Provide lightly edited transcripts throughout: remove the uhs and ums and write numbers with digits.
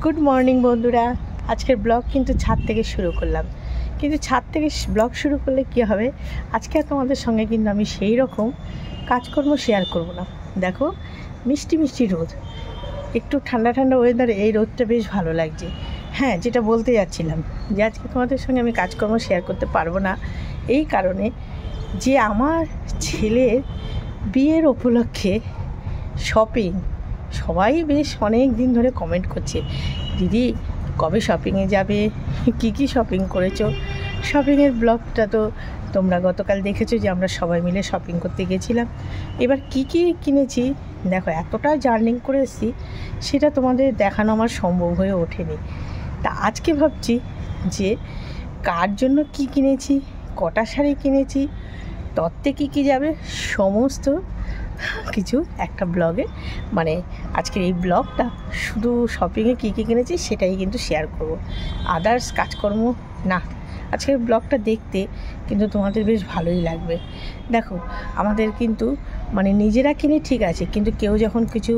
Good morning বন্ধুরা। আজকের blog কিন্তু ছাদ থেকে শুরু করলাম, কিন্তু ছাদ থেকে ব্লগ শুরু করলে কী হবে, আজকে তোমাদের সঙ্গে কিন্তু আমি সেই রকম কাজকর্ম শেয়ার করব না। দেখো মিষ্টি মিষ্টি রোদ, একটু ঠান্ডা ঠান্ডা ওয়েদারে এই রোদটা বেশ ভালো লাগছে। হ্যাঁ, যেটা বলতে যাচ্ছিলাম যে আজকে তোমাদের সঙ্গে আমি কাজকর্ম শেয়ার করতে পারবো না এই কারণে যে আমার ছেলের বিয়ের উপলক্ষে শপিং, সবাই বেশ অনেক দিন ধরে কমেন্ট করছে, দিদি কবে শপিংয়ে যাবে, কি কি শপিং করেছো। শপিংয়ের ব্লগটা তো তোমরা গতকাল দেখেছো যে আমরা সবাই মিলে শপিং করতে গেছিলাম। এবার কি কি কিনেছি দেখো, এতটা জার্নি করে এসেছি সেটা তোমাদের দেখানো আমার সম্ভব হয়ে ওঠেনি। তা আজকে ভাবছি যে কার জন্য কি কিনেছি, কটা শাড়ি কিনেছি, তত্ত্বে কী কী যাবে, সমস্ত কিছু একটা ব্লগে, মানে আজকের এই ব্লগটা শুধু শপিংয়ে কী কী কিনেছি সেটাই কিন্তু শেয়ার করব, আদার্স কাজকর্ম না। আজকের ব্লগটা দেখতে কিন্তু তোমাদের বেশ ভালোই লাগবে। দেখো আমাদের কিন্তু মানে নিজেরা কিনে ঠিক আছে, কিন্তু কেউ যখন কিছু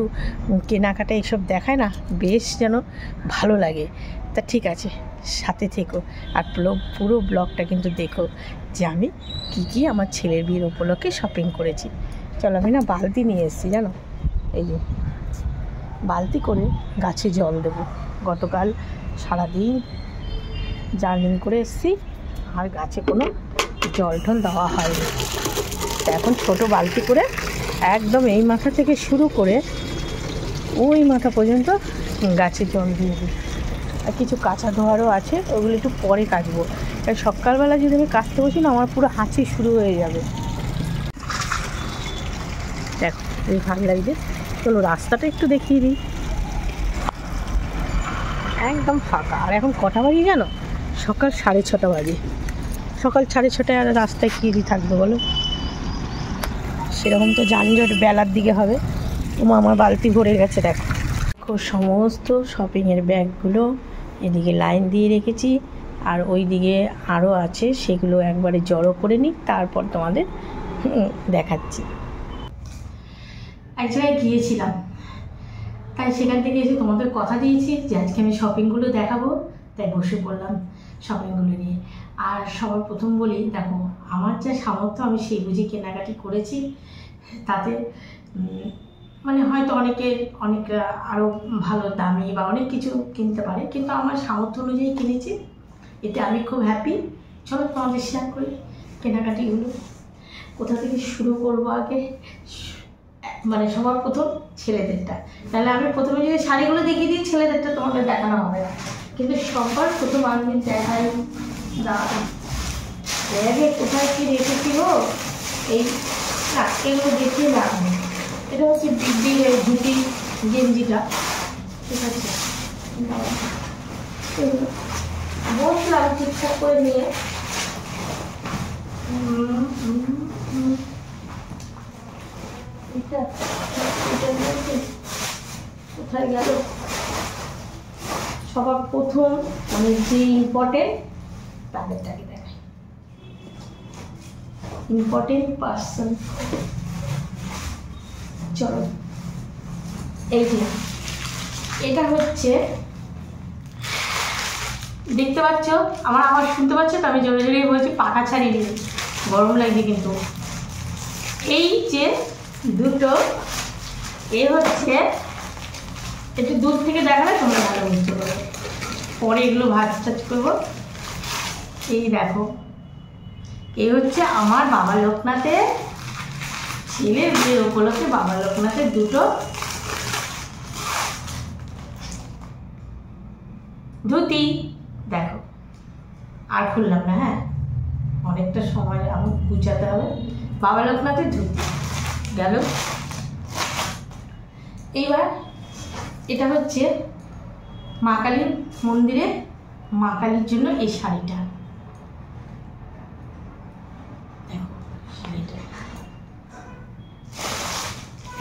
কেনাকাটা এইসব দেখায় না, বেশ যেন ভালো লাগে। তা ঠিক আছে, সাথে থেকো আর পুরো ব্লগটা কিন্তু দেখো যে আমি কি কি আমার ছেলের বিয়ের উপলক্ষে শপিং করেছি। চলো, আমি না বালতি নিয়ে এসেছি জানো, এই যে বালতি করে গাছে জল দেবো। গতকাল সারাদিন জার্নি করে এসেছি আর গাছে কোনো জল টল দেওয়া হয়নি। তা এখন ছোটো বালতি করে একদম এই মাথা থেকে শুরু করে ওই মাথা পর্যন্ত গাছে জল দিয়ে দিই। আর কিছু কাঁচা ধোয়ারও আছে, ওগুলো একটু পরে কাচবো। আর সকালবেলা যদি আমি কাচতে বসি না, আমার পুরো হাঁচি শুরু হয়ে যাবে। দেখো এই ভালো লাগছে। চলো রাস্তাটা একটু দেখিয়ে দিই, একদম ফাঁকা। আর এখন কটা বাজে জানো, সকাল 6:30 বাজে। সকাল 6:30 আর রাস্তায় কী থাকবে বলো, সেরকম তো যানজট বেলার দিকে হবে। আমার বালতি ভরে গেছে দেখো। সমস্ত শপিংয়ের ব্যাগগুলো এদিকে লাইন দিয়ে রেখেছি, আর ওই দিকে আরও আছে, সেগুলো একবারে জড়ো করে নিই, তারপর তোমাদের দেখাচ্ছি। এক জায়গায় গিয়েছিলাম, তাই সেখান থেকে এসে তোমাদের কথা দিয়েছি যে আজকে আমি শপিংগুলো দেখাবো, তাই বসে পড়লাম শপিংগুলো নিয়ে। আর সবার প্রথম বলি, দেখো আমার যা সামর্থ্য আমি সেই বুঝে কেনাকাটি করেছি। তাতে মানে হয়তো অনেকের অনেক আরও ভালো দামি বা অনেক কিছু কিনতে পারে, কিন্তু আমার সামর্থ্য অনুযায়ী কিনেছি, এতে আমি খুব হ্যাপি। চলো তোমাদের শেয়ার করি কেনাকাটিগুলো। কোথা থেকে শুরু করবো আগে, মানে সবার প্রথম ছেলেদেরটা। তাহলে আমি প্রথমে যদি শাড়িগুলো দেখিয়ে দিই, ছেলেদেরটা তোমাদের দেখানো হবে না, কিন্তু সবার প্রথম আমি দেখাই ব্যাগে কোথায় কী রেখেছি গো। এই না, এগুলো দেখিয়ে লাভ নেই। এটা হচ্ছে বিগ ধুতি গেঞ্জিটা, ঠিক আছে। বসলাম ঠিকঠাক করে নিয়ে, কোথায় গেল সবার প্রথম, মানে যে ইম্পর্টেন্ট তাদেরটাকে দেখাই, ইম্পর্টেন্ট পার্সন। চলো, এই যে এটা হচ্ছে, দেখতে পাচ্ছ, আমার আওয়াজ শুনতে পাচ্ছ তো, আমি জোরে জোরে বলছি, পাখা ছাড়িয়ে দিই, গরম লাগছে কিন্তু। এই যে দুটো, এ হচ্ছে, একটু দূর থেকে দেখালে তোমরা ভালো বুঝতে পারবে, পরে এগুলো ভাজ টাজ করবো। এই দেখো, এই হচ্ছে আমার বাবা লোকনাথের ছেলের বিয়ের উপলক্ষে বাবা লোকনাথের দুটো ধুতি। দেখো আর খুললাম না, হ্যাঁ অনেকটা সময় আমার গুছাতে হবে। বাবা লোকনাথের ধুতি গেল। এইবার এটা হচ্ছে মা কালীর মন্দিরে, মা কালীর জন্য এই শাড়িটা, দেখো শাড়িটা,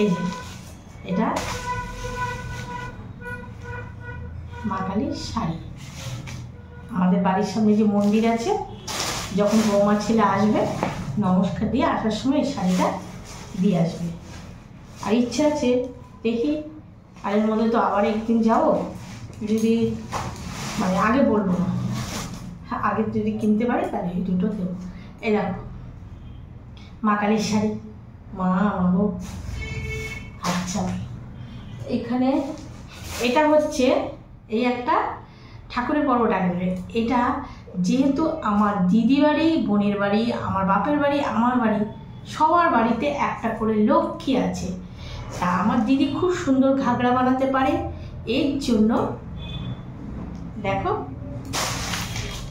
এই যে এটা মা কালীর শাড়ি। আমাদের বাড়ির সামনে যে মন্দির আছে, যখন বৌমা ছেলে আসবে নমস্কার দিয়ে আসার সময় এই শাড়িটা দিয়ে আসবে। আর ইচ্ছা আছে দেখি, আর এর মধ্যে তো আবার একদিন যাবো, যদি মানে আগে বলবো না, হ্যাঁ আগে যদি কিনতে পারি তাহলে এই দুটো দেবো। এই দেখো মা কালীর শাড়ি, মা বাবু। আচ্ছা এখানে এটা হচ্ছে এই একটা ঠাকুরের পর্ব ডাকবে। এটা যেহেতু আমার দিদি বাড়ি, বোনের বাড়ি, আমার বাপের বাড়ি, আমার বাড়ি, সবার বাড়িতে একটা করে লক্ষ্মী আছে। তা আমার দিদি খুব সুন্দর ঘাগরা বানাতে পারে, এর জন্য দেখো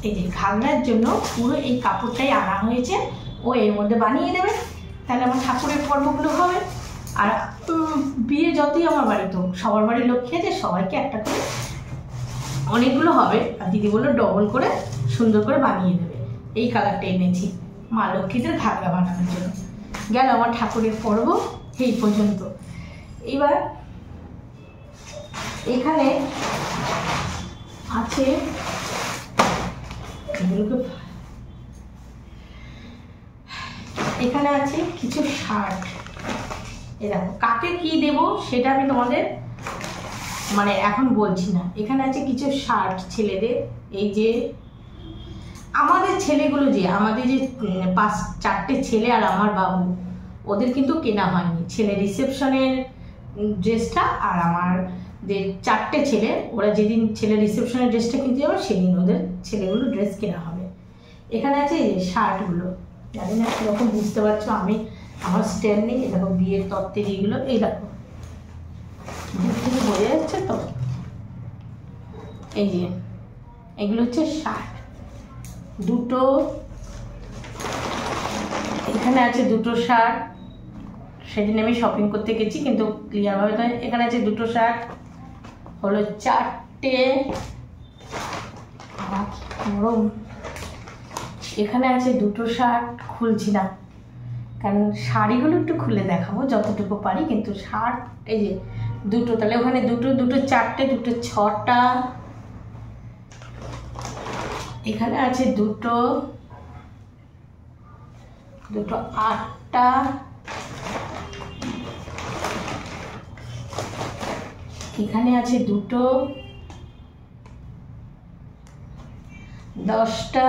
এই যে ঘাগরার জন্য পুরো এই কাপড়টাই আনা হয়েছে। ও এর মধ্যে বানিয়ে দেবে, তাহলে আমার ঠাকুরের পর্বগুলো হবে। আর বিয়ে যতই আমার বাড়িতে হোক, সবার বাড়ির লক্ষ্মী আছে, সবাইকে একটা করে অনেকগুলো হবে। আর দিদি বললো ডবল করে সুন্দর করে বানিয়ে দেবে। এই কালারটা এনেছি মা লক্ষ্মীদের ঘাগরা বানানোর জন্য। গেল আমার ঠাকুরের পর্ব এই পর্যন্ত। এবার এখানে আছে এখানে আছে কিছু শার্ট। এই দেখো কাকে কি দেব সেটা আমি তোমাদের মানে এখন বলছি না। এখানে আছে কিছু শার্ট ছেলেদের। এই যে আমাদের ছেলেগুলো, যে আমাদের যে 4টে ছেলে আর আমার বাবু, ওদের কিন্তু কেনা হয়নি। ছেলে রিসেপশনের ড্রেসটা আর আমার যে 4টে ছেলে, ওরা যেদিন ছেলে রিসেপশনের ড্রেসটা কিনতে যাবে সেদিন ওদের ছেলেগুলো ড্রেস কেনা হবে। এখানে আছে এই শার্টগুলো, জানি না কীরকম বুঝতে পারছো, আমি আমার স্ট্যান্ড নেই। এই দেখো বিয়ের তত্ত্বের এইগুলো, এই দেখো বোঝা যাচ্ছে তো। এই যে এগুলো হচ্ছে শার্ট দুটো। এখানে আছে দুটো শার্ট, সেদিন আমি শপিং করতে গেছি কিন্তু ক্লিয়ারভাবে তো। এখানে আছে দুটো শার্ট, হলো 4টে। গরম। এখানে আছে দুটো শার্ট, খুলছি না কারণ শাড়িগুলো একটু খুলে দেখাবো যতটুকু পারি, কিন্তু শার্ট এই যে দুটো, তাহলে ওখানে দুটো, দুটো 4টে, দুটো 6টা। এখানে আছে দুটো, দুটো 8টা। এখানে আছে দুটো 10টা।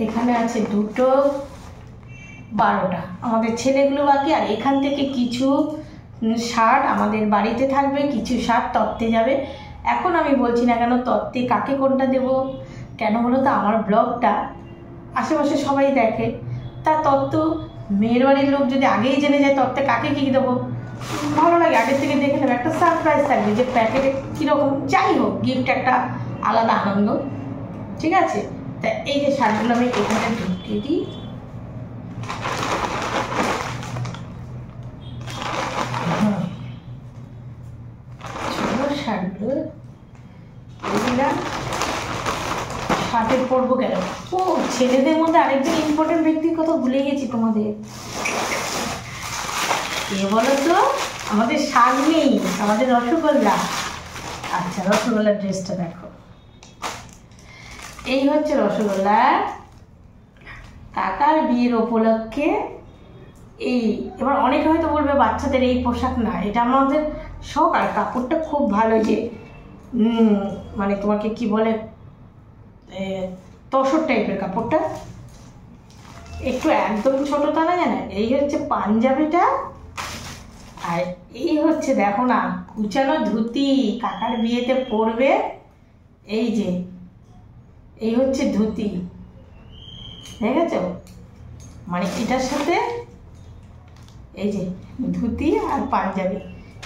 এখানে আছে দুটো 12টা। আমাদের ছেলেগুলো বাকি। আর এখান থেকে কিছু শার্ট আমাদের বাড়িতে থাকবে, কিছু শার্ট তত্ত্বে যাবে। এখন আমি বলছি না কেন তত্ত্বে কাকে কোনটা দেব, কেন বলো তো আমার ব্লগটা আশেপাশে সবাই দেখে। তা তত্ত্ব মেয়ের বাড়ির লোক যদি আগেই জেনে যায় তত্ত্বে কাকে কী দেবো, ভালো লাগে আগের থেকে দেখে নেবে। একটা সারপ্রাইজ থাকবে যে প্যাকেটে কীরকম, যাই হোক গিফট একটা আলাদা আনন্দ। ঠিক আছে, তা এই যে শার্টগুলো আমি এখানে ঢুকিয়ে দিই। শার্টগুলো দিলাম, শার্টের পরবো গেল। ও ছেলেদের মধ্যে আরেকজন ইম্পর্টেন্ট ব্যক্তির কথা ভুলে গেছি তোমাদের। কে বলো তো, আমাদের শাক নেই, আমাদের রসগোল্লা। আচ্ছা রসগোল্লার ড্রেসটা দেখো, এই হচ্ছে রসগোল্লা কাকার বিয়ের উপলক্ষে। এই এবার অনেকে হয়তো বলবে বাচ্চাদের এই পোশাক না, এটা আমাদের শখ। আর কাপড়টা খুব ভালো, যে মানে তোমাকে কি বলে তসর টাইপের কাপড়টা, একটু একদম ছোট তা না জানে। এই হচ্ছে পাঞ্জাবিটা, আর এই হচ্ছে দেখো না কুচানো ধুতি, কাকার বিয়েতে পরবে। এই যে এই হচ্ছে ধুতি, দেখেছ? মানে এটার সাথে এই যে ধুতি আর পাঞ্জাবি।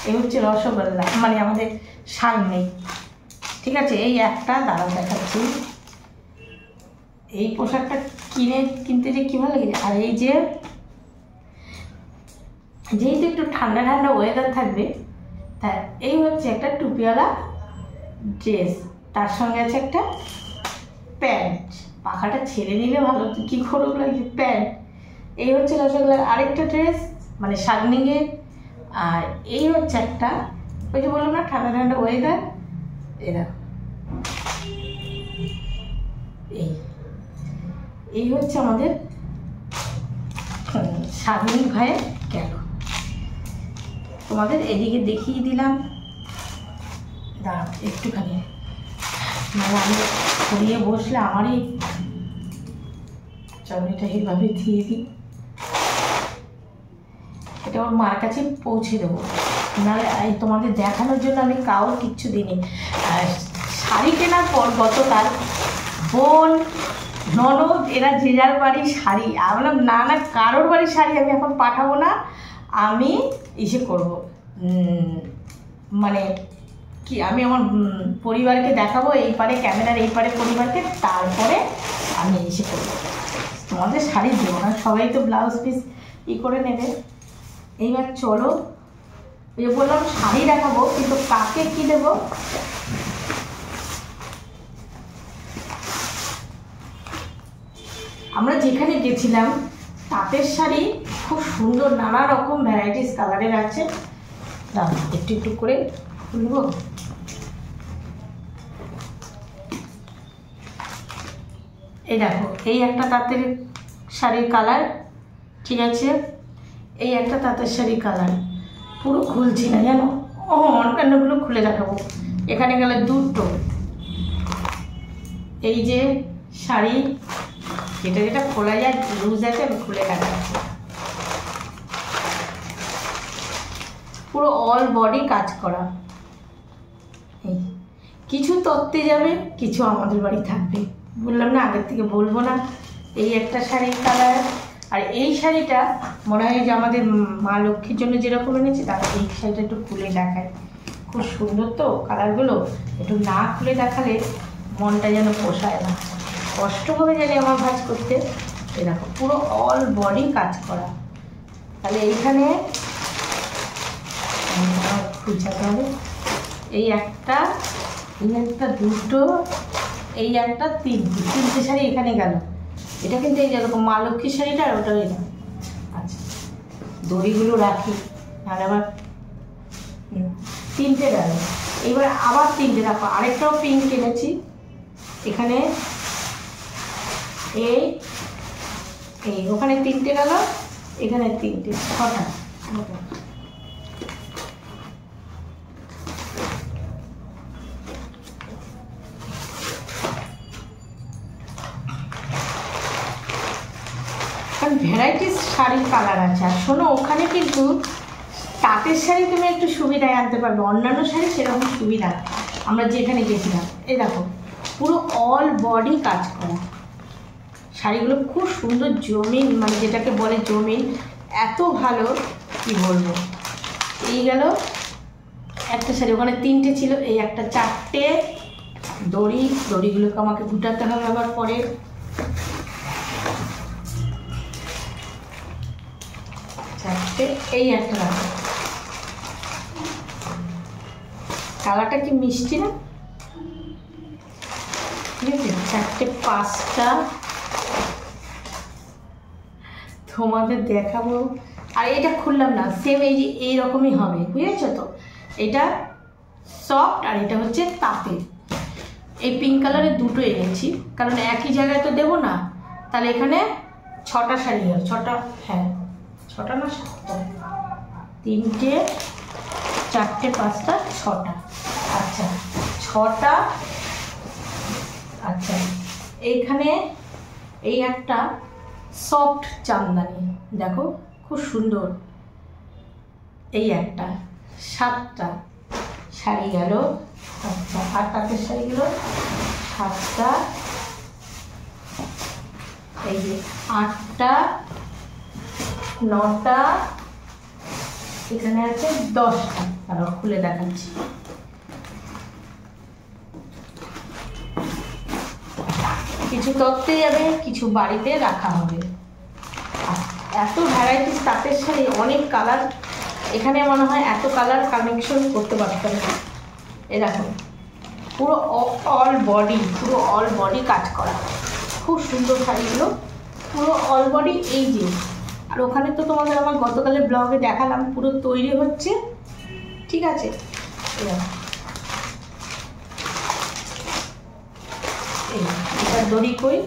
এই হচ্ছে রসগোল্লা, মানে আমাদের শাক নেই। ঠিক আছে, এই একটা দাঁড়া দেখাচ্ছি। এই পোশাকটা কিনতে যে কী ভালো লাগে। আর এই যে যেহেতু একটু ঠান্ডা ঠান্ডা ওয়েদার থাকবে, তা এই হচ্ছে একটা টুপিওয়ালা ড্রেস, তার সঙ্গে আছে একটা প্যান্ট। পাখাটা ছেড়ে নিলে ভালো, তো কী করবো লাগছে প্যান্ট। এই হচ্ছে রসগোল্লার আরেকটা ড্রেস, মানে শাগনিংয়ের। আর এই হচ্ছে একটা, ওই যে বললাম না ঠান্ডা ঠান্ডা ওয়েদার। এরা এই হচ্ছে আমাদের শাগনিক ভাইয়ের গেল। তোমাদের এদিকে দেখিয়ে দিলাম। দাঁড়াও একটুখানি, মানে আমি ছড়িয়ে বসলে আমারই চাউনিটা এইভাবে দিয়ে দিই। এটা ওর মার কাছে পৌঁছে দেবো, নাহলে তোমাদের দেখানোর জন্য আমি কাউর কিচ্ছু দিইনি। শাড়ি কেনার পর গতকাল বোন ননদ এরা যে যার বাড়ির শাড়ি, আমি বললাম না না কারোর বাড়ির শাড়ি আমি এখন পাঠাবো না, আমি ইসে করবো, মানে কি আমি আমার পরিবারকে দেখাবো, এই পারে ক্যামেরার এই পারে পরিবারকে, তারপরে আমি এসে করবো। তোমাদের শাড়ি দেবো না, সবাই তো ব্লাউজ পিস করে নেবে। এইবার চলো, ওই বললাম শাড়ি দেখাবো, কিন্তু কাকে কি দেবো আমরা যেখানে গেছিলাম তাঁতের শাড়ি খুব সুন্দর, নানা রকম ভ্যারাইটিস কালারের আছে। একটু একটু করে খুলবো। এই দেখো, এই একটা তাঁতের শাড়ির কালার, ঠিক আছে, এই একটা তাঁতের শাড়ির কালার, পুরো খুলছি না জানো, অন্যান্যগুলো খুলে দেখাবো। এখানে গেলে দুটো, এই যে শাড়ি, যেটা যেটা খোলা যায় লুজ আছে, আমি খুলে দেখাচ্ছি। পুরো অল বডি কাজ করা, এই কিছু তত্ত্বে যাবে, কিছু আমাদের বাড়ি থাকবে, বললাম না আগের থেকে বলবো না। এই একটা শাড়ির কালার, আর এই শাড়িটা মনে হয় যে আমাদের মা লক্ষ্মীর জন্য যেরকম এনেছি, তার এই শাড়িটা একটু খুলে দেখায়, খুব সুন্দর তো কালারগুলো, একটু না খুলে দেখালে মনটা যেন পোষায় না, কষ্ট হবে জানি আমার ভাঁজ করতে। এই দেখো পুরো অল বডি কাজ করা। তাহলে এইখানে খুঁজাতে হবে, এই একটা, এই একটা, দুটো, এই একটা, তিনটে শাড়ি এখানে গেল। এটা কিন্তু এই যেরকম মা লক্ষ্মীর শাড়িটা, আর ওটা এটা। আচ্ছা, দড়িগুলো রাখি, নাহলে আবার তিনটে গেল। এইবার আবার তিনটে রাখো, আরেকটাও পিঙ্ক কিনেছি, এখানে এই এই ওখানে তিনটে গেল, এখানে তিনটে, ছটা। কারণ ভ্যারাইটিস শাড়ির কালার আছে। আর শোনো, ওখানে কিন্তু তাঁতের শাড়ি তুমি একটু সুবিধায় আনতে পারবে, অন্যান্য শাড়ি সেরকম সুবিধা। আমরা যেখানে গেছিলাম, এই দেখো পুরো অল বডি কাজ করা শাড়িগুলো, খুব সুন্দর জমিন, মানে যেটাকে বলে জমিন, এত ভালো কি বলবো। এই গেল একটা শাড়ি, ওখানে তিনটে ছিল, এই একটা চারটে। দড়িগুলোকে আমাকে গুটাতে হবে আবার পরে। চারটে, এই একটা রাখো। কালারটা কি মিষ্টি না, ঠিক আছে। চারটে, পাঁচটা তোমাদের দেখাবো। আর এটা খুললাম না, সেম এই যে এইরকমই হবে, বুঝেছো তো। এটা সফট, আর এটা হচ্ছে তাঁতের। এই পিঙ্ক কালারের দুটো এনেছি, কারণ একই জায়গায় তো দেবো না। তাহলে এখানে ছটা শাড়ি হয়, ছটা, হ্যাঁ ছটা না সাতটা, তিনটে, চারটে, পাঁচটা, ছটা। আচ্ছা ছটা। আচ্ছা এইখানে এই একটা সফট জামদানি, দেখো খুব সুন্দর, এই একটা, সাতটা শাড়ি গেল। আচ্ছা, আর তাঁতের শাড়িগুলো সাতটা, এই যে আটটা, নটা, এখানে আছে 10টা। তারপর খুলে দেখাচ্ছি। কিছু তত্ত্বে যাবে, কিছু বাড়িতে রাখা হবে। এত ভ্যারাইটিস তাঁতের শাড়ি, অনেক কালার, এখানে মনে হয় এত কালার কানেকশন করতে পারতাম না। এ দেখো পুরো অল বডি, পুরো অল বডি কাজ করা, খুব সুন্দর শাড়িগুলো, পুরো অল বডি। এই যে, আর ওখানে তো তোমাদের আমার গতকালের ব্লগে দেখালাম, পুরো তৈরি হচ্ছে, ঠিক আছে। এই এটা দড়ি কই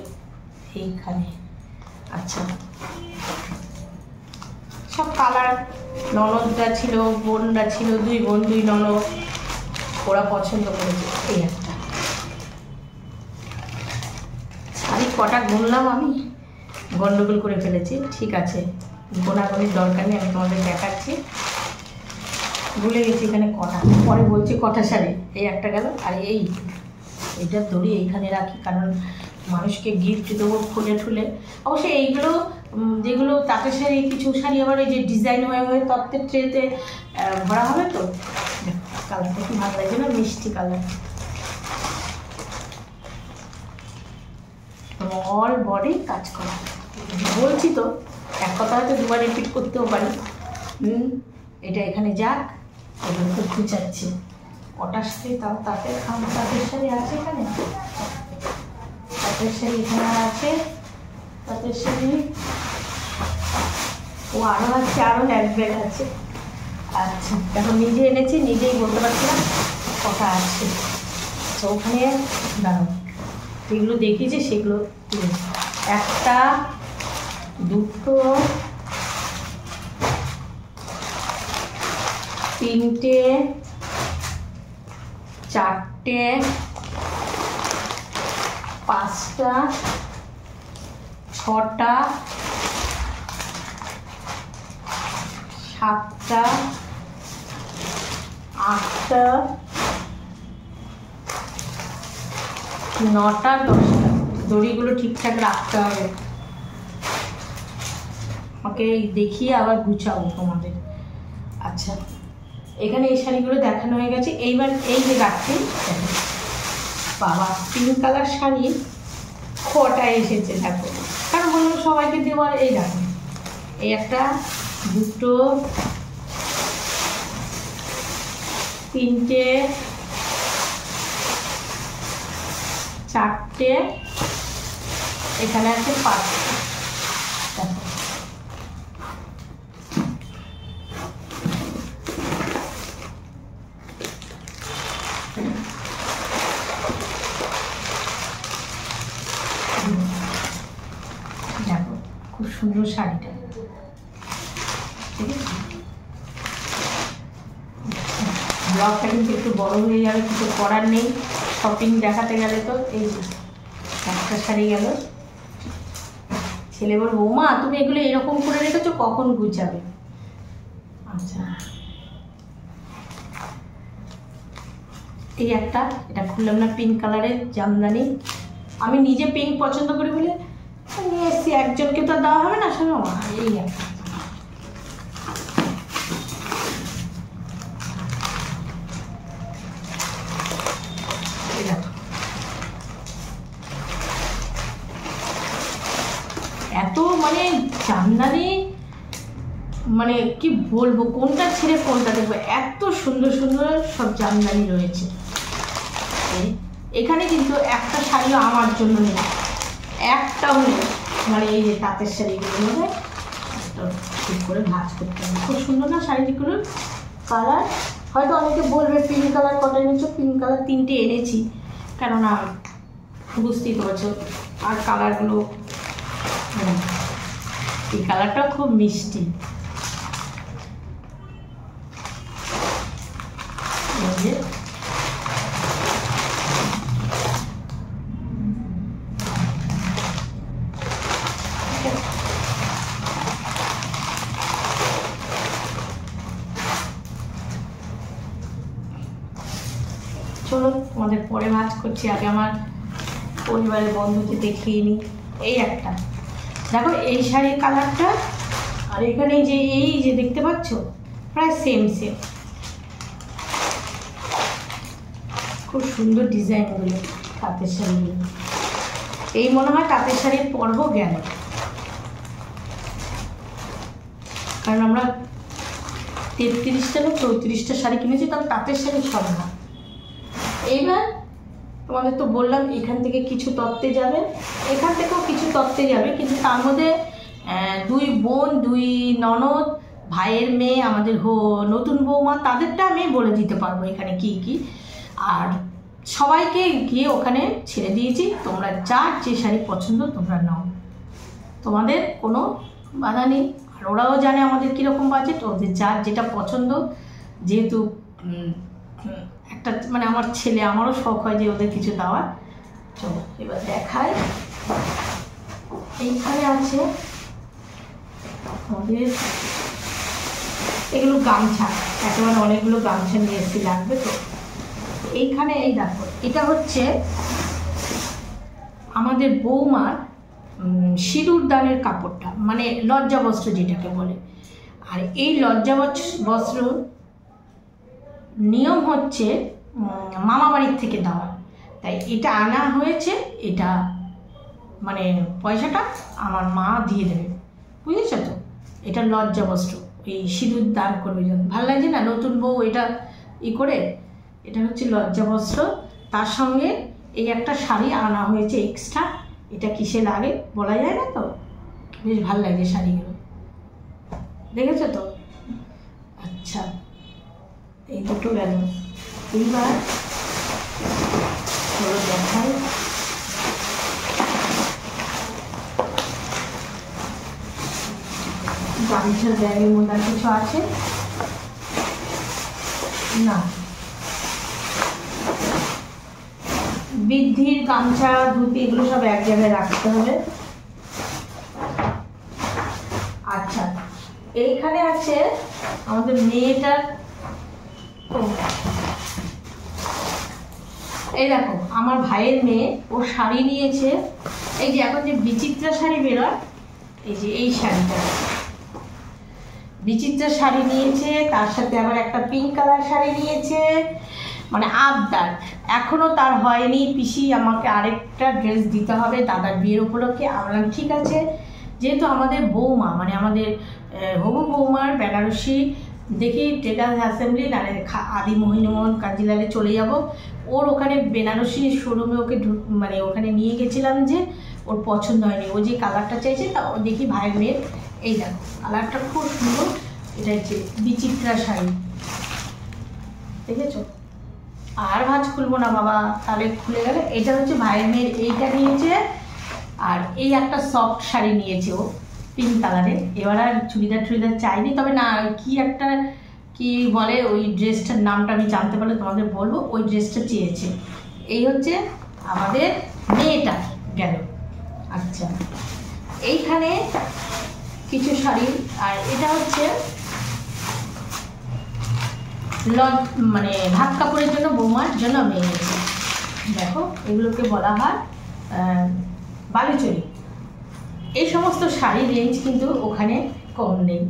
এইখানে। আচ্ছা সব কালার। ননদরা ছিল, বোনরা ছিল, 2 বোন 2 ননদ, ওরা পছন্দ করেছে। এই একটা শাড়ি কটা গুনলাম আমি, গন্ডগোল করে ফেলেছি। ঠিক আছে, গোনাগুনির দরকার নেই, আমি তোমাদের দেখাচ্ছি। ভুলে গেছি এখানে কটা, পরে বলছি কটা শাড়ি। এই একটা গেল, আর এইটার দড়ি এইখানে রাখি, কারণ মানুষকে গিফট দেবো খুলে ঠুলে। অবশ্যই এইগুলো যেগুলো তাঁতের শাড়ি, কিছু শাড়ি আবার এই যে ডিজাইন হয়ে হয়ে তত্ত্বের ট্রেতে ভরা হবে। তো কালারটা কি ভালো লাগছে না, মিষ্টি কালার। অল বডি কাজ করা। বলছি তো, এক কথা হয়তো দুবার রিপিট করতেও পারি। এটা এখানে যাক, এগুলো খুব খুঁচাচ্ছি। কটা শাড়ি তাও তাঁতের শাড়ি আছে এখানে, তাঁতের শাড়ি এখানে আছে, তাঁতের শাড়ি ও আরও আছে, আরও এক ব্যাগ আছে। আচ্ছা, এখন নিজে এনেছি, নিজেই বলতে পারছি না কটা আছে। আচ্ছা, ওখানে দাঁড়াও, যেগুলো দেখিয়েছি সেগুলো একটা, দুটো, তিনটে, চারটে, পাঁচটা, ছটা, সাতটা, আটটা, নটা, 10টা। দড়িগুলো ঠিকঠাক রাখতে হবে, আমাকে দেখিয়ে আবার গুছাবো তোমাদের। আচ্ছা, এখানে এই শাড়িগুলো দেখানো হয়ে গেছে। এইবার এই যে রাখছি, বাবা পিঙ্ক কালার শাড়ি কটা এসেছে দেখো, কারণ বললাম সবাইকে দেওয়ার। এই দেখো, এই একটা, দুটো, তিনটে, চারটে, এখানে আছে 5টা। দেখো, দেখো খুব সুন্দর শাড়িটা, ঠিক আছে। ব্লগটা কিন্তু একটু বড় হয়ে যাবে, কিছু করার নেই। শপিং দেখাতে গেলে তো এই একটা শাড়ি গেল। ছেলে বলবো, মা তুমি এগুলো এরকম করে রেখেছো, কখন গুছাবে? আচ্ছা, এই একটা, এটা খুললাম না, পিঙ্ক কালারের জামদানি। আমি নিজে পিঙ্ক পছন্দ করি বলে নিয়ে এসছি, একজনকে তো দেওয়া হবে না। শোনো, এই একটা, এত মানে জামদানি, মানে কি বলবো, কোনটা ছেড়ে কোনটা দেখবো, এত সুন্দর সুন্দর সব জামদানি রয়েছে এখানে। কিন্তু একটা শাড়িও আমার জন্য নেই, একটাও নেই। মানে এই যে তাঁতের শাড়িগুলোর মধ্যে ঠিক করে ভাঁজ করতে হবে। খুব সুন্দর না শাড়িগুলোর কালার। হয়তো অনেকে বলবে পিঙ্ক কালার কটা এনেছো, পিঙ্ক কালার 3টে এনেছি, কেননা বুঝতেই তো পারছো। আর কালারগুলো, এই কালারটা খুব মিষ্টি। চলো তোমাদের পরে ভাঁজ করছি, আগে আমার পরিবারের বন্ধুকে দেখিয়ে নিই। এই একটা দেখো, এই শাড়ির কালারটা আর এখানে যে এই যে দেখতে পাচ্ছ, প্রায় সেম সেম। খুব সুন্দর ডিজাইনগুলো তাঁতের শাড়িগুলো। এই মনে হয় তাঁতের শাড়ির পর্ব গেল, কারণ আমরা 33টা না 34টা শাড়ি কিনেছি, তার তাঁতের শাড়ি সব না। এইবার তোমাদের তো বললাম এখান থেকে কিছু তত্ত্বে যাবে, এখান থেকেও কিছু তত্ত্বে যাবে, কিন্তু তার মধ্যে 2 বোন, 2 ননদ, ভাইয়ের মেয়ে, আমাদের নতুন বৌমা, তাদেরটা আমি বলে দিতে পারবো এখানে কি কি। আর সবাইকে গিয়ে ওখানে ছেড়ে দিয়েছি, তোমরা যার যে শাড়ি পছন্দ তোমরা নাও, তোমাদের কোনো বাধা নেই। আর ওরাও জানে আমাদের কীরকম বাজেট, ওদের যার যেটা পছন্দ। যেহেতু একটা মানে আমার ছেলে, আমারও শখ হয় যে ওদের কিছু দেওয়ার। চলো এবার দেখাই। এইখানে আছে আমাদের এগুলো গামছা, একেবারে অনেকগুলো গামছা নিয়ে এসেছি, লাগবে তো। এইখানে এই দেখো, এটা হচ্ছে আমাদের বৌমার সিঁদুর দানের কাপড়টা, মানে লজ্জা বস্ত্র যেটাকে বলে। আর এই লজ্জা বস্ত্র নিয়ম হচ্ছে মামা বাড়ির থেকে দেওয়া, তাই এটা আনা হয়েছে। এটা মানে পয়সাটা আমার মা দিয়ে দেবে, বুঝেছ তো। এটা লজ্জা বস্ত্র, এই সিঁদুর দান করবে যখন, ভালো লাগছে না নতুন বউ এটা করে। এটা হচ্ছে লজ্জা বস্ত্র, তার সঙ্গে এই একটা শাড়ি আনা হয়েছে এক্সট্রা। এটা কিসে লাগে বলা যায় না তো, বেশ ভালো লাগে শাড়িগুলো, দেখেছো তো। আচ্ছা, এই দুটো গেল। এইবার চলো দেখাই। গামছার ব্যাগের মধ্যে কিছু আছে না, বৃদ্ধির গামছা, ধুতি, এগুলো সব এক জায়গায় রাখতে হবে। আচ্ছা, এইখানে আছে আমাদের মেয়েটার, এই দেখো আমার ভাইয়ের মেয়ে, ও শাড়ি নিয়েছে। এই যে এখন যে বিচিত্রা শাড়ি বেরোয়, এই যে এই শাড়িটা, বিচিত্রা শাড়ি নিয়েছে, তার সাথে আবার একটা পিঙ্ক কালার শাড়ি নিয়েছে। মানে আবদার, এখনো তার হয়নি। পিসি আমাকে আরেকটা ড্রেস দিতে হবে দাদার বিয়ের উপলক্ষে। আমরা ঠিক আছে, যেহেতু আমাদের বৌমা মানে আমাদের হবু বৌমার বেনারসি দেখি টেলার্স অ্যাসেম্বলি নাহলে আদি মোহিনীমোহন কাঞ্জিলালে চলে যাব। ওর ওখানে বেনারসি শোরুমে ওকে মানে ওখানে নিয়ে গেছিলাম, যে ওর পছন্দ হয়নি। ও যে কালারটা চাইছে তা ও দেখি ভাইয়ের মেয়ের, এই দেখো কালারটা খুব সুন্দর। এটা হচ্ছে বিচিত্রা শাড়ি, দেখেছো। আর ভাঁজ খুলবো না বাবা, তাহলে খুলে গেলে। এটা হচ্ছে ভাইয়ের মেয়ের, এইটা নিয়েছে। আর এই একটা সফট শাড়ি নিয়েছে ও পিঙ্ক কালারের। এবার আর চুড়িদার চাইনি, তবে না কি একটা কি বলে ওই ড্রেসটার নামটা আমি জানতে পারলে তোমাদের বলবো। ওই ড্রেসটা চেয়েছে। এই হচ্ছে আমাদের মেয়েটা গেল। আচ্ছা, এইখানে কিছু শাড়ি। আর এটা হচ্ছে মানে ভাত কাপড়ের জন্য বৌমার জন্য আমি এনেছি। দেখো এগুলোকে বলা হয় বালুচরি। এই সমস্ত শাড়ির রেঞ্জ কিন্তু ওখানে কম নেই।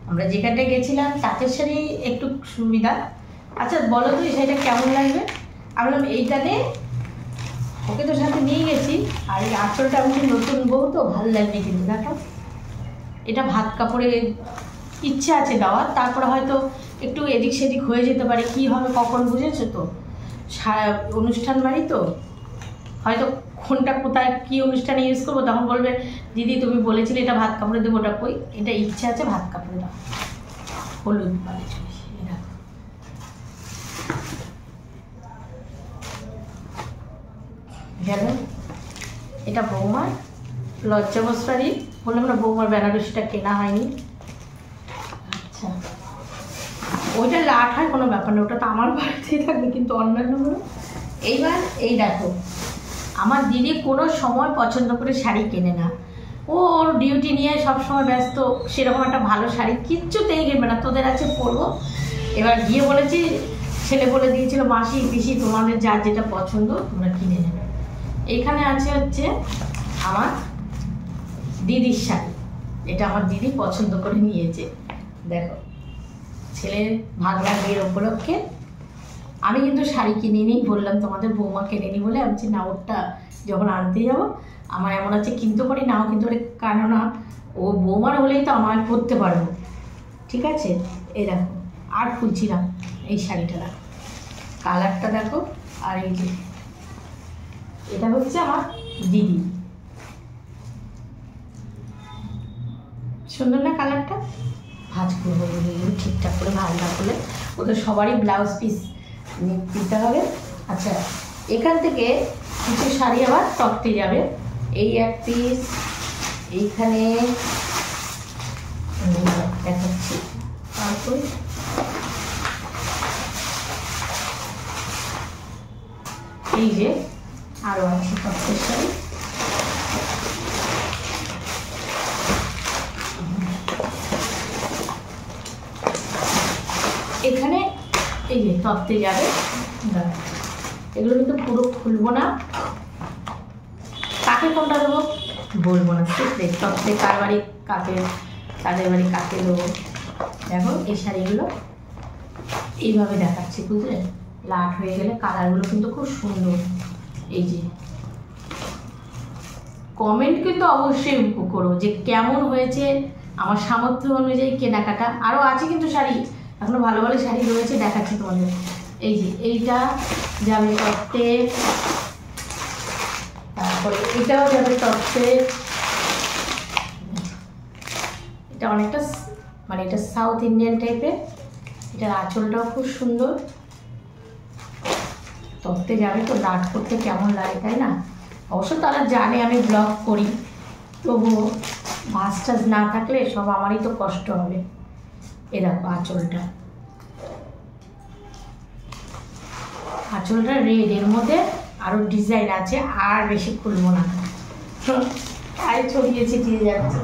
আমরা যেখানটায় গেছিলাম তাঁতের শাড়ি একটু সুবিধা। আচ্ছা বলো তো এই শাড়িটা কেমন লাগবে? আমি বললাম এইটা নে, ওকে তো সাথে নিয়ে গেছি। আর এই আঁচলটা আমি নতুন বউ তো ভালো লাগবে কিন্তু। দেখো এটা ভাত কাপড়ে ইচ্ছা আছে দেওয়ার, তারপরে হয়তো একটু এদিক সেদিক হয়ে যেতে পারে, কী হবে কখন, বুঝেছো তো। অনুষ্ঠান বাড়ি তো, হয়তো কোনটা কোথায় কী অনুষ্ঠানে ইউজ করবো, তখন বলবে দিদি তুমি বলেছিলে এটা ভাত কাপড়ে দেবো, ওটা কই, এটা ইচ্ছা আছে ভাত কাপড়ে দাও। হলুদ বাড়ি এটা গেল। এটা বৌমার লজ্জা বস্ত্রারি, বললাম না বৌমার বেনারসিটা কেনা হয়নি। আচ্ছা, ওইটা লাট হয় কোনো ব্যাপার না, ওটা তো আমার বাড়িতেই থাকবে, কিন্তু অন্যান্যগুলো। এইবার এই দেখো, আমার দিদি কোনো সময় পছন্দ করে শাড়ি কেনে না। ওর ডিউটি নিয়ে সবসময় ব্যস্ত, সেরকম একটা ভালো শাড়ি কিচ্ছুতেই কিনবে না। তোদের আছে পরবো। এবার গিয়ে বলেছি, ছেলে বলে দিয়েছিল মাসি পিসি তোমাদের যার যেটা পছন্দ তোমরা কিনে নেবে। এখানে আছে হচ্ছে আমার দিদির শাড়ি, এটা আমার দিদি পছন্দ করে নিয়েছে। দেখো ছেলের ভাগনার বিয়ের উপলক্ষে। আমি কিন্তু শাড়ি কিনিনি, বললাম তোমাদের বৌমা কেনেনি বলে। আমি না, ওরটা যখন আনতে যাবো আমার এমন আছে কিনতে পারি, নাও কিন্তু পারি, কেননা ও বৌমার হলেই তো আমার পরতে পারবো। ঠিক আছে, এই দেখো আর খুলছি না, এই শাড়িটা দেখো, কালারটা দেখো। আর এই যে এটা হচ্ছে আমার দিদি, সুন্দর না কালারটা? ভাঁজ করবো ঠিকঠাক করে, ভাঁজ না করলে ওদের সবারই ব্লাউজ পিস দিতে হবে। আচ্ছা, এখান থেকে কিছু শাড়ি আবার তকতে যাবে। এই এক পিস, এইখানে দেখাচ্ছি। তারপরে এই যে আরও আছে তত্ত্বের শাড়ি। এখানে এই যে তত্ত্বে যাবে, এগুলো কিন্তু পুরো খুলবো না। কাকে কোনটা দেবো বলবো না, সিক্রেট। তত্ত্বে কার বাড়ি কাকে, তাদের বাড়ি কাকে দেবো। দেখো এই শাড়িগুলো এইভাবে দেখাচ্ছি, বুঝলে? লাট হয়ে গেলে কালারগুলো কিন্তু খুব সুন্দর। এই যে কমেন্ট কিন্তু অবশ্যই করো যে কেমন হয়েছে, আমার সামর্থ্য অনুযায়ী কেনাকাটা। আরও আছে কিন্তু শাড়ি, এখনো ভালো ভালো শাড়ি রয়েছে, দেখাচ্ছি তোমাদের। এই যে এইটা যাবে তত্ত্বে, তারপরে এটাও যাবে তত্ত্বে। এটা অনেকটা মানে এটা সাউথ ইন্ডিয়ান টাইপের, এটার আঁচলটাও খুব সুন্দর। তত্ত্বে যাবে তো লাট করতে কেমন লাগে, তাই না? অবশ্য তারা জানে আমি ব্লগ করি, তবুও ভাঁজ টাজ না থাকলে সব আমারই তো কষ্ট হবে। এ দেখো আঁচলটা, আঁচলটা রেড, এর মধ্যে আরও ডিজাইন আছে, আর বেশি খুলবো না, গায়ে ছড়িয়ে ছিটিয়ে যাচ্ছে।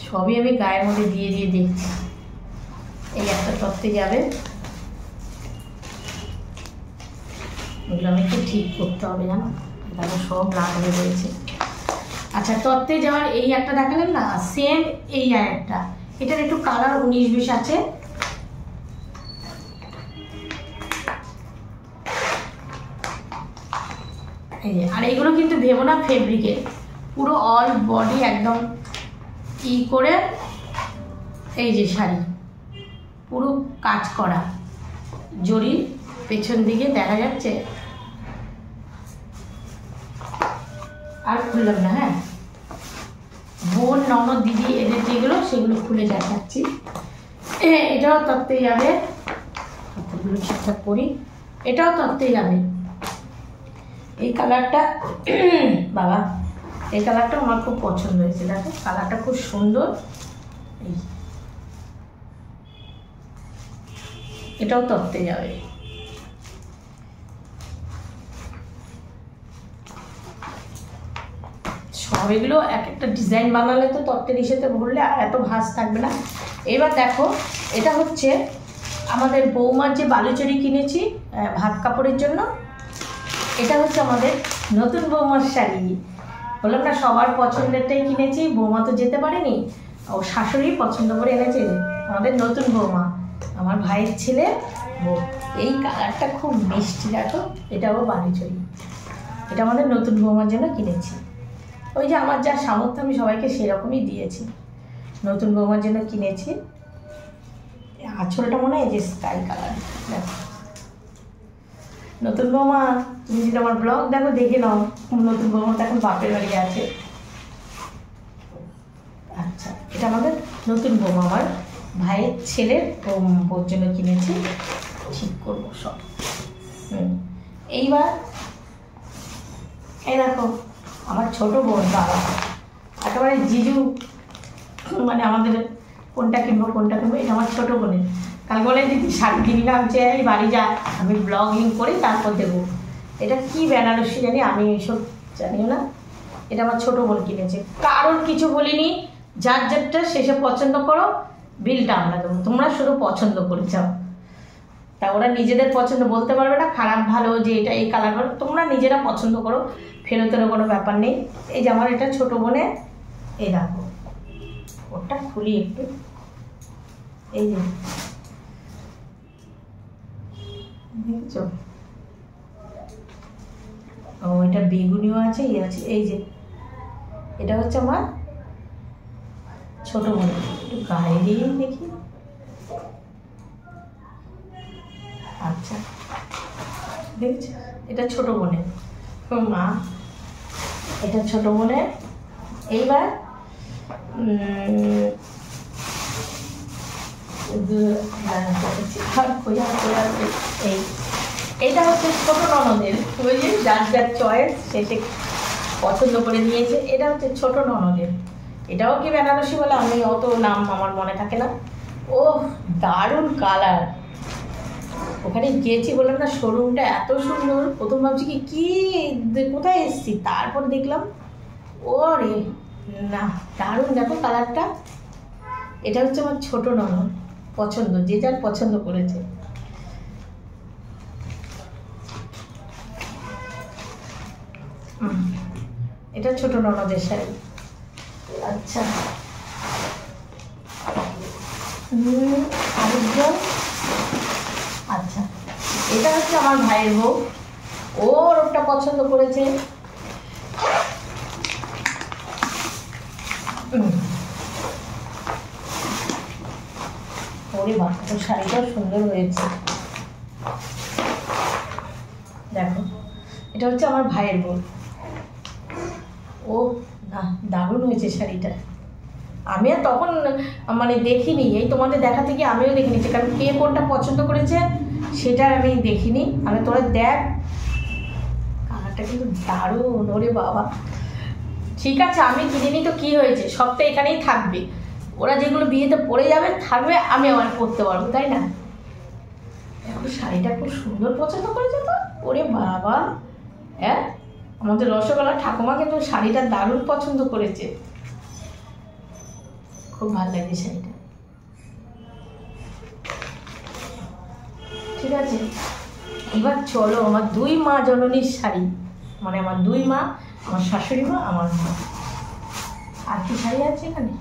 সবই আমি গায়ের মধ্যে দিয়ে দিয়ে দেখছি। এই একটা তত্ত্বে যাবে, এগুলো আমি একটু ঠিক করতে হবে, জানো, এখানে সব লাগ হয়ে রয়েছে। আচ্ছা, তত্ত্বে যাওয়ার এই একটা দেখালেন না, সেম এই আর একটা, এটার একটু কালার 19-20 আছে। এই যে, আর এইগুলো কিন্তু ভেবো না ফেব্রিকের, পুরো অল বডি একদম ই করে। এই যে শাড়ি পুরো কাজ করা, জরি পেছন দিকে দেখা যাচ্ছে। আর খুললাম না, হ্যাঁ, বোন ননদ দিদি এদের যেগুলো সেগুলো খুলে দেখাচ্ছি। এটাও তত্ত্বে যাবে, তত্ত্বগুলো ঠিকঠাক করি। এটাও তত্ত্বে যাবে। এই কালারটা বাবা, এই কালারটা আমার খুব পছন্দ হয়েছে। দেখো কালারটা খুব সুন্দর। এই এটাও তত্ত্বে যাবে। সব এগুলো এক একটা ডিজাইন বানালে তো তত্ত্বের ইসেতে ভরলে আর এত ভাঁজ থাকবে না। এবার দেখো, এটা হচ্ছে আমাদের বৌমার যে বালুচরি কিনেছি ভাত কাপড়ের জন্য, এটা হচ্ছে আমাদের নতুন বৌমার শাড়ি। বললাম না সবার পছন্দেরটাই কিনেছি, বৌমা তো যেতে পারেনি, ও শাশুড়ি পছন্দ করে এনেছে। আমাদের নতুন বৌমা, আমার ভাইয়ের ছেলে বউ। এই কালারটা খুব মিষ্টি, দেখো এটাও বালুচরি। এটা আমাদের নতুন বৌমার জন্য কিনেছি। ওই যে আমার যা সামর্থ্য আমি সবাইকে সেরকমই দিয়েছি। নতুন বৌমার জন্য কিনেছি। আঁচলটা মনে হয় যে স্কাই কালার। দেখো নতুন বৌমা, তুমি যদি আমার ব্লগ দেখো দেখে নাও, নতুন বৌমা তো এখন বাপের বাড়ি আছে। আচ্ছা, এটা আমাদের নতুন বৌমা, আমার ভাইয়ের ছেলের বউর জন্য কিনেছি। ঠিক করবো সব। এইবার এই দেখো আমার ছোট বোন, বাবা একেবারে জিজু, মানে আমাদের কোনটা কিনবো কোনটা কিনবো, এটা আমার ছোটো বোনের। কাল বলে দিদি শাড়ি কিনলাম, যে এই বাড়ি যা, আমি ব্লগিং করি তারপর দেবো। এটা কি বেনারসি জানি, আমি এইসব জানিও না। এটা আমার ছোটো বোন কিনেছে, কারোর কিছু বলিনি। যার যারটা শেষে পছন্দ করো, বিলটা আমরা দেবো, তোমরা শুধু পছন্দ করে যাও। তা ওরা নিজেদের পছন্দ বলতে পারবে না, খারাপ ভালো যে এটা এই কালার ভালো, তোমরা নিজেরা পছন্দ করো, ফেরতেরও কোনো ব্যাপার নেই। এই যে আমার এটা ছোটো বোনের, এই দেখো ওটা খুলি একটু। এই যে দেখছো, ও এটা বেগুনিও আছে, এই আছে। এই যে এটা হচ্ছে আমার ছোট বোন, একটু গায়ে দিয়ে দেখি। আচ্ছা দেখছো, এটা ছোট বোনের মা, এটা ছোট বোনের। এইবার এইটা হচ্ছে ছোট ননদের, ওই যে যার যার চয়েস সে পছন্দ করে নিয়েছে। এটা হচ্ছে ছোট ননদের, এটাও কি বেনারসি বলে, আমি অত নাম আমার মনে থাকে না। ও দারুণ কালার। ওখানে গিয়েছি বললাম না, শোরুমটা এত সুন্দর। প্রথম ভাবছি কি কোথায় এসেছি, তারপর দেখলাম ও রে না, দারুণ। দেখো কালারটা। এটা হচ্ছে আমার ছোট ননদ পছন্দ, যে যার পছন্দ করেছে। এটা ছোট ননদের শাড়ি। আচ্ছা আরেকজন। আচ্ছা এটা হচ্ছে আমার ভাইয়ের বউ, ওর ওটা পছন্দ করেছে। ওরে বাবা, তোর শাড়িটাও সুন্দর হয়েছে। দেখো এটা হচ্ছে আমার ভাইয়ের বউ। ও না, দারুণ হয়েছে শাড়িটা। আমি আর তখন মানে দেখিনি, এই তোমাদের দেখাতে গিয়ে আমিও দেখিনি, কারণ কে কোনটা পছন্দ করেছে সেটা আমি দেখিনি। আমি তোরা দেখ, কালারটা কিন্তু দারুণ। ওরে বাবা, ঠিক আছে আমি কিনিনি তো কি হয়েছে, সব তো এখানেই থাকবে। ওরা যেগুলো বিয়েতে পরে যাবে থাকবে, আমি আমার পরতে পারবো, তাই না? এখন শাড়িটা খুব সুন্দর পছন্দ করেছে তো। ওরে বাবা, হ্যাঁ আমাদের রসগোল্লা ঠাকুমা কিন্তু শাড়িটা দারুণ পছন্দ করেছে। খুব ভালো লাগে শাড়িটা। ঠিক আছে, এবার চলো আমার দুই মা জননীর শাড়ি, মানে আমার দুই মা, আমার শাশুড়ি মা, আমার মা। আর কি শাড়ি আছে এখানে?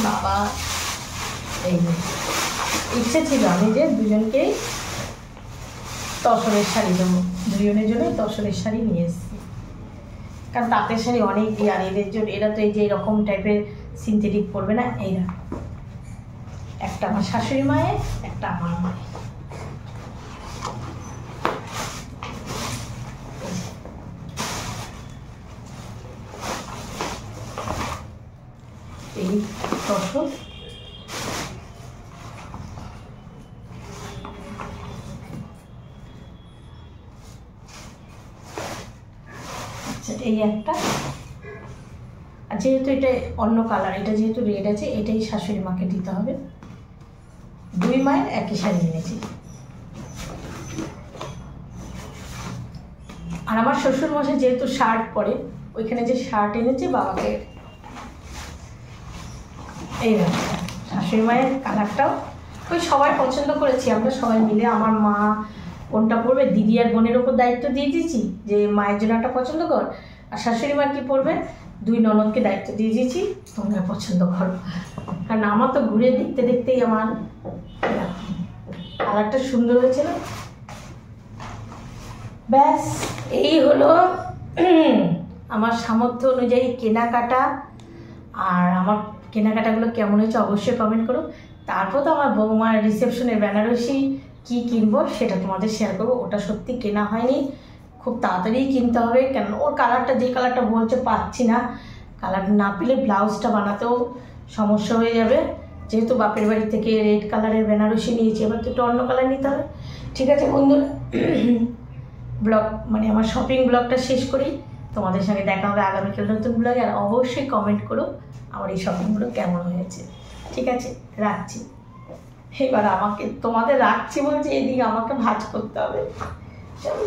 বাবা, এই ইচ্ছে ছিল আমি যে দুজনকেই তসরের শাড়ি দেবো, দুজনের জন্যই তসরের শাড়ি নিয়ে এসেছি। কারণ তাঁতের শাড়ি অনেক দিয়ে, আর এদের জন্য এরা তো এই যে এরকম টাইপের সিনথেটিক পরবে না। এরা একটা আমার শাশুড়ি মায়ের, একটা আমার মায়ের। এই তসর এই একটা। আর যেহেতু এটা অন্য কালার, এটা যেহেতু রেড আছে, এটাই শাশুড়ি মাকে দিতে হবে। দুই মায়ের একই শাড়ি এনেছি। আর আমার শ্বশুর মশাই যেহেতু শার্ট পরে, ওইখানে যে শার্ট এনেছে বাবাকে। এই শাশুড়ি মায়ের কালারটাও ওই সবাই পছন্দ করেছি আমরা সবাই মিলে। আমার মা কোনটা পরবে, দিদি আর বোনের ওপর দায়িত্ব দিয়ে দিয়েছি যে মায়ের জন্য একটা পছন্দ কর, আর শাশুড়ি মা কী পরবে দুই ননদকে দায়িত্ব দিয়ে দিয়েছি, তোমরা পছন্দ করো। কারণ আমার তো ঘুরে দেখতে দেখতেই আমার কালারটা সুন্দর হয়েছিল। ব্যাস এই হলো আমার সামর্থ্য অনুযায়ী কেনাকাটা। আর আমার কেনাকাটাগুলো কেমন হয়েছে অবশ্যই কমেন্ট করো। তারপর তো আমার বৌমার রিসেপশনের বেনারসি কী কিনবো সেটা তোমাদের শেয়ার করবো। ওটা সত্যি কেনা হয়নি, খুব তাড়াতাড়ি কিনতে হবে, কেন ওর কালারটা যে কালারটা বলছে পাচ্ছি না। কালার না পেলে ব্লাউজটা বানাতেও সমস্যা হয়ে যাবে। যেহেতু বাপের বাড়ি থেকে রেড কালারের বেনারসি নিয়েছি, এবার তো একটু অন্য কালার নিতে হবে। ঠিক আছে বন্ধুরা, ব্লগ মানে আমার শপিং ব্লগটা শেষ করি। তোমাদের সঙ্গে দেখা হবে আগামীকাল নতুন ব্লগে। আর অবশ্যই কমেন্ট করো আমার এই শপিংগুলো কেমন হয়েছে। ঠিক আছে, রাখছি। এবার আমাকে তোমাদের রাখছি বলছি, এদিকে আমাকে ভাজ করতে হবে। চলো।